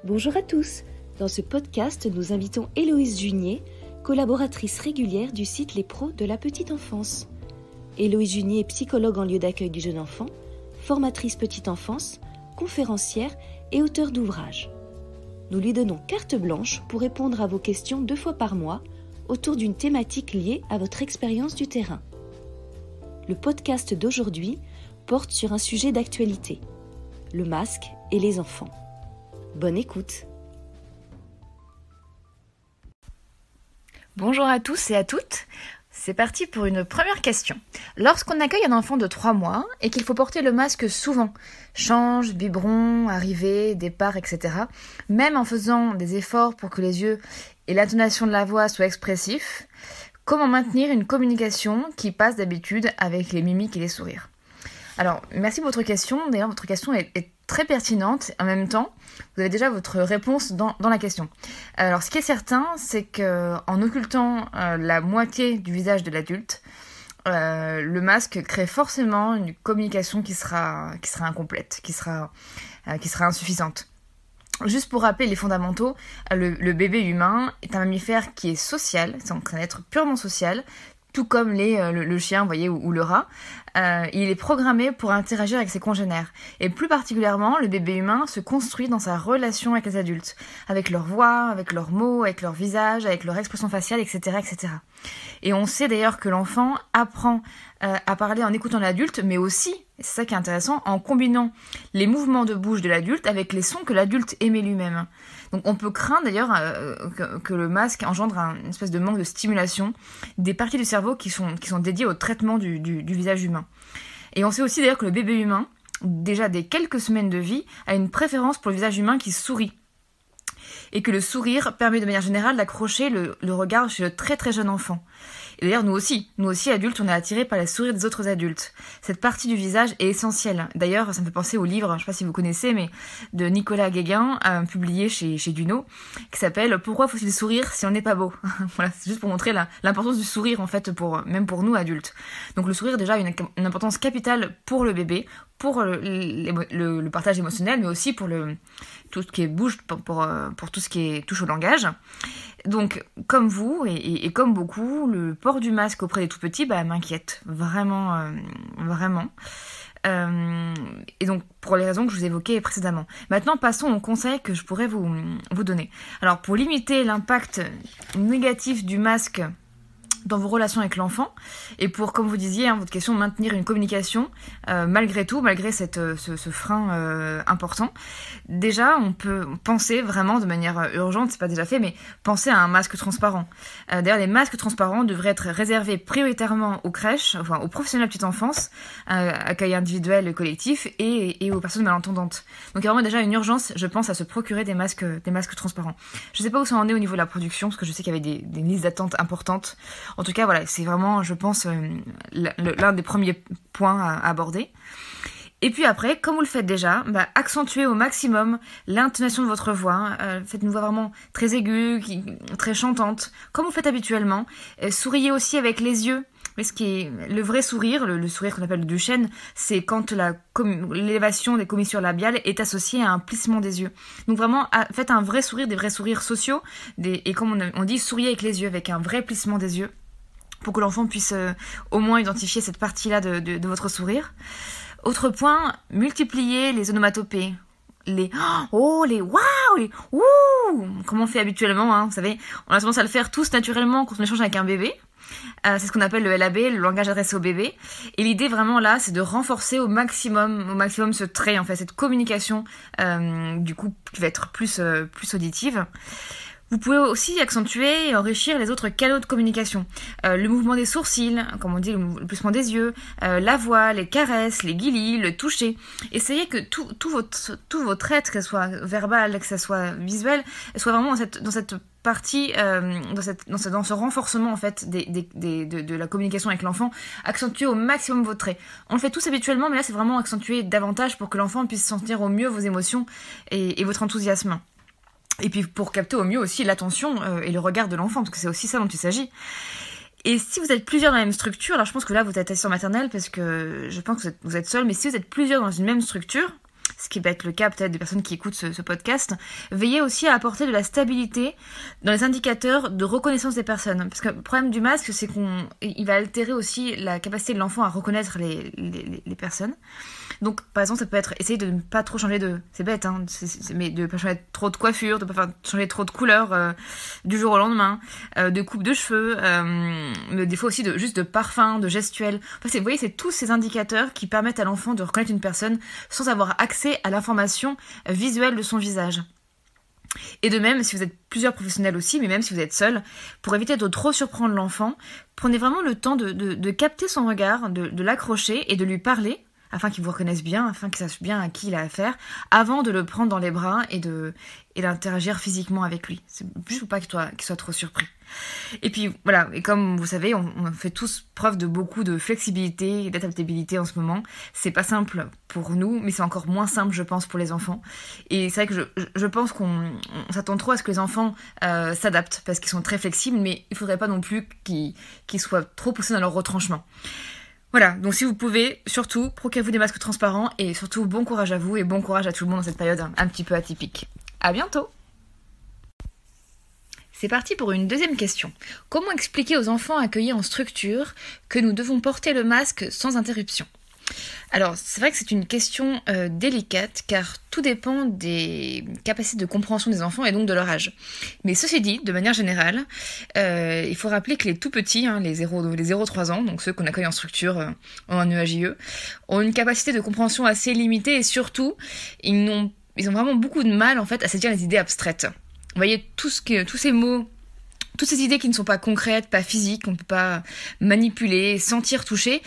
Bonjour à tous. Dans ce podcast, nous invitons Héloïse Junier, collaboratrice régulière du site Les Pros de la Petite Enfance. Héloïse Junier est psychologue en lieu d'accueil du jeune enfant, formatrice petite enfance, conférencière et auteure d'ouvrages. Nous lui donnons carte blanche pour répondre à vos questions 2 fois par mois autour d'une thématique liée à votre expérience du terrain. Le podcast d'aujourd'hui porte sur un sujet d'actualité, le masque et les enfants. Bonne écoute. Bonjour à tous et à toutes. C'est parti pour une première question. Lorsqu'on accueille un enfant de 3 mois et qu'il faut porter le masque souvent, change, biberon, arrivée, départ, etc., même en faisant des efforts pour que les yeux et l'intonation de la voix soient expressifs, comment maintenir une communication qui passe d'habitude avec les mimiques et les sourires ? Alors, merci pour votre question. D'ailleurs, votre question est très pertinente. En même temps, vous avez déjà votre réponse dans la question. Alors, ce qui est certain, c'est qu'en occultant la moitié du visage de l'adulte, le masque crée forcément une communication qui sera incomplète, qui sera insuffisante. Juste pour rappeler les fondamentaux, le bébé humain est un mammifère qui est social, c'est un être purement social, tout comme le chien, vous voyez, ou le rat. Il est programmé pour interagir avec ses congénères. Et plus particulièrement, le bébé humain se construit dans sa relation avec les adultes, avec leur voix, avec leurs mots, avec leur visage, avec leur expression faciale, etc., etc. Et on sait d'ailleurs que l'enfant apprend à parler en écoutant l'adulte, mais aussi, et c'est ça qui est intéressant, en combinant les mouvements de bouche de l'adulte avec les sons que l'adulte émet lui-même. Donc on peut craindre d'ailleurs que le masque engendre une espèce de manque de stimulation des parties du cerveau qui sont dédiées au traitement du visage humain. Et on sait aussi d'ailleurs que le bébé humain, déjà dès quelques semaines de vie, a une préférence pour le visage humain qui sourit. Et que le sourire permet de manière générale d'accrocher le regard chez le très très jeune enfant. Et d'ailleurs nous aussi adultes, on est attirés par les sourires des autres adultes. Cette partie du visage est essentielle. D'ailleurs, ça me fait penser au livre, je ne sais pas si vous connaissez, mais de Nicolas Guéguin, publié chez Duno, qui s'appelle « Pourquoi faut-il sourire si on n'est pas beau ?» Voilà, c'est juste pour montrer l'importance du sourire en fait, même pour nous adultes. Donc le sourire déjà a une importance capitale pour le bébé, pour le partage émotionnel, mais aussi pour tout ce qui est bouche, pour tout ce qui touche au langage. Donc, comme vous, et comme beaucoup, le port du masque auprès des tout-petits m'inquiète. Vraiment. Et donc, pour les raisons que je vous évoquais précédemment. Maintenant, passons aux conseils que je pourrais vous donner. Alors, pour limiter l'impact négatif du masque dans vos relations avec l'enfant, et pour, comme vous disiez, votre question, maintenir une communication, malgré ce frein important. Déjà, on peut penser vraiment de manière urgente, c'est pas déjà fait, mais penser à un masque transparent. D'ailleurs, les masques transparents devraient être réservés prioritairement aux crèches, enfin aux professionnels de petite enfance, accueil individuel et collectif, et aux personnes malentendantes. Donc il y a vraiment déjà une urgence, je pense, à se procurer des masques transparents. Je sais pas où ça en est au niveau de la production, parce que je sais qu'il y avait des listes d'attente importantes. En tout cas, voilà, c'est vraiment, je pense, l'un des premiers points à aborder. Et puis après, comme vous le faites déjà, accentuez au maximum l'intonation de votre voix. Faites une voix vraiment très aiguë, très chantante, comme vous le faites habituellement. Souriez aussi avec les yeux. Mais ce qui est le vrai sourire, le sourire qu'on appelle le Duchenne, c'est quand l'élévation des commissures labiales est associée à un plissement des yeux. Donc vraiment, faites un vrai sourire, des vrais sourires sociaux, et comme on dit, souriez avec les yeux, avec un vrai plissement des yeux, pour que l'enfant puisse au moins identifier cette partie-là de votre sourire. Autre point, multipliez les onomatopées. Les oh, les waouh, les ouh, comme on fait habituellement, vous savez, on a tendance à le faire tous naturellement quand on échange avec un bébé. C'est ce qu'on appelle le LAB, le langage adressé au bébé. Et l'idée vraiment là, c'est de renforcer au maximum ce trait, en fait, cette communication, du coup, qui va être plus auditive. Vous pouvez aussi accentuer et enrichir les autres canaux de communication. Le mouvement des sourcils, comme on dit, le plissement des yeux, la voix, les caresses, les guilis, le toucher. Essayez que tous vos traits, que ce soit verbal, que ce soit visuel, soient vraiment dans cette partie, dans ce renforcement en fait de la communication avec l'enfant. Accentuer au maximum vos traits. On le fait tous habituellement, mais là c'est vraiment accentuer davantage pour que l'enfant puisse sentir au mieux vos émotions et votre enthousiasme. Et puis pour capter au mieux aussi l'attention et le regard de l'enfant, parce que c'est aussi ça dont il s'agit. Et si vous êtes plusieurs dans la même structure, alors je pense que là vous êtes assistant maternelle parce que je pense que vous êtes seul, mais si vous êtes plusieurs dans une même structure, ce qui va être le cas peut-être des personnes qui écoutent ce podcast, veillez aussi à apporter de la stabilité dans les indicateurs de reconnaissance des personnes. Parce que le problème du masque, c'est qu'il va altérer aussi la capacité de l'enfant à reconnaître les personnes. Donc, par exemple, ça peut être essayer de ne pas trop changer c'est bête, hein, mais de ne pas changer trop de coiffure, de ne pas changer trop de couleur du jour au lendemain, de coupe de cheveux, mais des fois aussi juste de parfum, de gestuelle. Enfin, vous voyez, c'est tous ces indicateurs qui permettent à l'enfant de reconnaître une personne sans avoir accès à l'information visuelle de son visage. Et de même, si vous êtes plusieurs professionnels aussi, mais même si vous êtes seul, pour éviter de trop surprendre l'enfant, prenez vraiment le temps de capter son regard, de l'accrocher et de lui parler, afin qu'il vous reconnaisse bien, afin qu'il sache bien à qui il a affaire, avant de le prendre dans les bras et d'interagir physiquement avec lui. C'est juste pour pas qu'il soit trop surpris. Et puis voilà, et comme vous savez, on fait tous preuve de beaucoup de flexibilité et d'adaptabilité en ce moment. C'est pas simple pour nous, mais c'est encore moins simple, je pense, pour les enfants. Et c'est vrai que je pense qu'on s'attend trop à ce que les enfants s'adaptent, parce qu'ils sont très flexibles, mais il faudrait pas non plus qu'ils soient trop poussés dans leur retranchement. Voilà, donc si vous pouvez, surtout, procurez-vous des masques transparents et surtout bon courage à vous et bon courage à tout le monde dans cette période un petit peu atypique. À bientôt! C'est parti pour une deuxième question. Comment expliquer aux enfants accueillis en structure que nous devons porter le masque sans interruption ? Alors, c'est vrai que c'est une question délicate, car tout dépend des capacités de compréhension des enfants et donc de leur âge. Mais ceci dit, de manière générale, il faut rappeler que les tout petits, les 0-3 ans, donc ceux qu'on accueille en structure en EAJE, ont une capacité de compréhension assez limitée et surtout, ils ont vraiment beaucoup de mal en fait à saisir les idées abstraites. Vous voyez, tous ces mots, toutes ces idées qui ne sont pas concrètes, pas physiques, qu'on ne peut pas manipuler, sentir, toucher,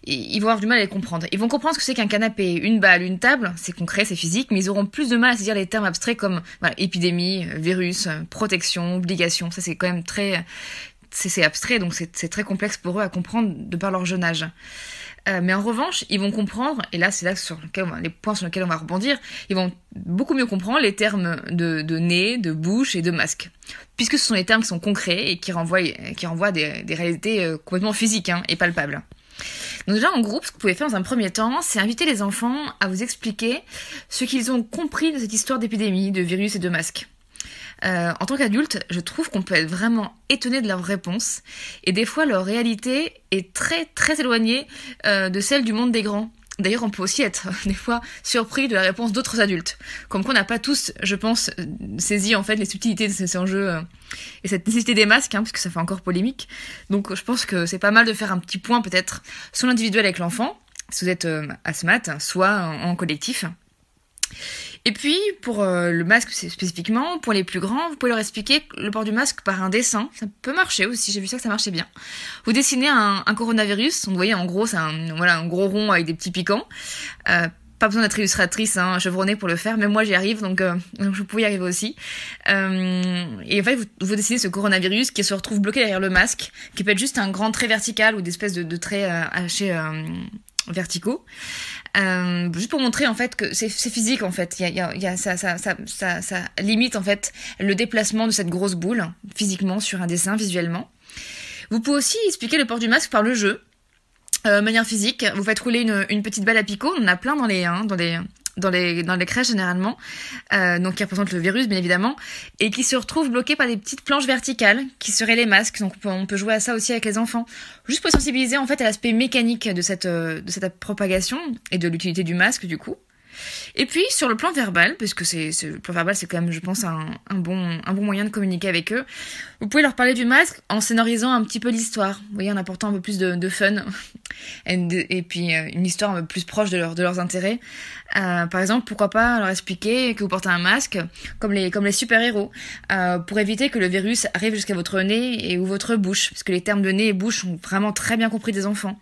ils vont avoir du mal à les comprendre. Ils vont comprendre ce que c'est qu'un canapé, une balle, une table, c'est concret, c'est physique, mais ils auront plus de mal à saisir les termes abstraits comme épidémie, virus, protection, obligation. Ça, c'est quand même c'est abstrait, donc c'est très complexe pour eux à comprendre de par leur jeune âge. Mais en revanche, ils vont comprendre, et là c'est là les points sur lesquels on va rebondir, ils vont beaucoup mieux comprendre les termes de nez, de bouche et de masque. Puisque ce sont des termes qui sont concrets et qui renvoient à des réalités complètement physiques et palpables. Donc déjà en groupe, ce que vous pouvez faire dans un premier temps, c'est inviter les enfants à vous expliquer ce qu'ils ont compris de cette histoire d'épidémie, de virus et de masque. En tant qu'adulte, je trouve qu'on peut être vraiment étonné de leurs réponses et des fois leur réalité est très très éloignée de celle du monde des grands. D'ailleurs, on peut aussi être des fois surpris de la réponse d'autres adultes. Comme qu'on n'a pas tous, je pense, saisi en fait les subtilités de ces enjeux et cette nécessité des masques, puisque ça fait encore polémique. Donc je pense que c'est pas mal de faire un petit point peut-être sur l'individuel avec l'enfant, si vous êtes asthmate, soit en collectif. Et puis, pour le masque spécifiquement, pour les plus grands, vous pouvez leur expliquer le port du masque par un dessin. Ça peut marcher aussi, j'ai vu ça que ça marchait bien. Vous dessinez un coronavirus, donc vous voyez en gros c'est un gros rond avec des petits piquants. Pas besoin d'être illustratrice, chevronnée pour le faire, mais moi j'y arrive, donc je peux y arriver aussi. Et en fait, vous dessinez ce coronavirus qui se retrouve bloqué derrière le masque, qui peut être juste un grand trait vertical ou des espèces de traits hachés verticaux. Juste pour montrer en fait que c'est physique en fait, ça limite en fait le déplacement de cette grosse boule physiquement sur un dessin visuellement. Vous pouvez aussi expliquer le port du masque par le jeu, manière physique. Vous faites rouler une petite balle à picot, on en a plein dans les crèches généralement, donc qui représentent le virus bien évidemment, et qui se retrouvent bloqués par des petites planches verticales qui seraient les masques. Donc on peut jouer à ça aussi avec les enfants, juste pour sensibiliser en fait à l'aspect mécanique de cette propagation et de l'utilité du masque du coup. Et puis sur le plan verbal, parce que le plan verbal c'est quand même je pense un bon moyen de communiquer avec eux, vous pouvez leur parler du masque en scénarisant un petit peu l'histoire, vous voyez, en apportant un peu plus de fun et puis une histoire un peu plus proche de leurs intérêts. Par exemple, pourquoi pas leur expliquer que vous portez un masque comme les super-héros pour éviter que le virus arrive jusqu'à votre nez et ou votre bouche, parce que les termes de nez et bouche sont vraiment très bien compris des enfants.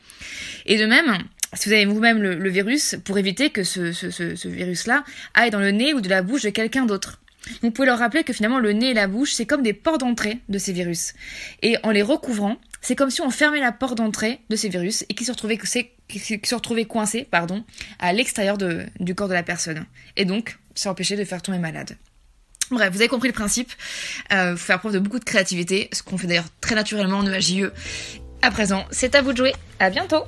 Et de même, si vous avez vous-même le virus, pour éviter que ce virus-là aille dans le nez ou de la bouche de quelqu'un d'autre. Vous pouvez leur rappeler que finalement le nez et la bouche, c'est comme des portes d'entrée de ces virus. Et en les recouvrant, c'est comme si on fermait la porte d'entrée de ces virus et qui se retrouvaient coincés à l'extérieur du corps de la personne. Et donc, ça empêchait de faire tomber malade. Bref, vous avez compris le principe. Faire preuve de beaucoup de créativité, ce qu'on fait d'ailleurs très naturellement en EAJE. À présent, c'est à vous de jouer. À bientôt!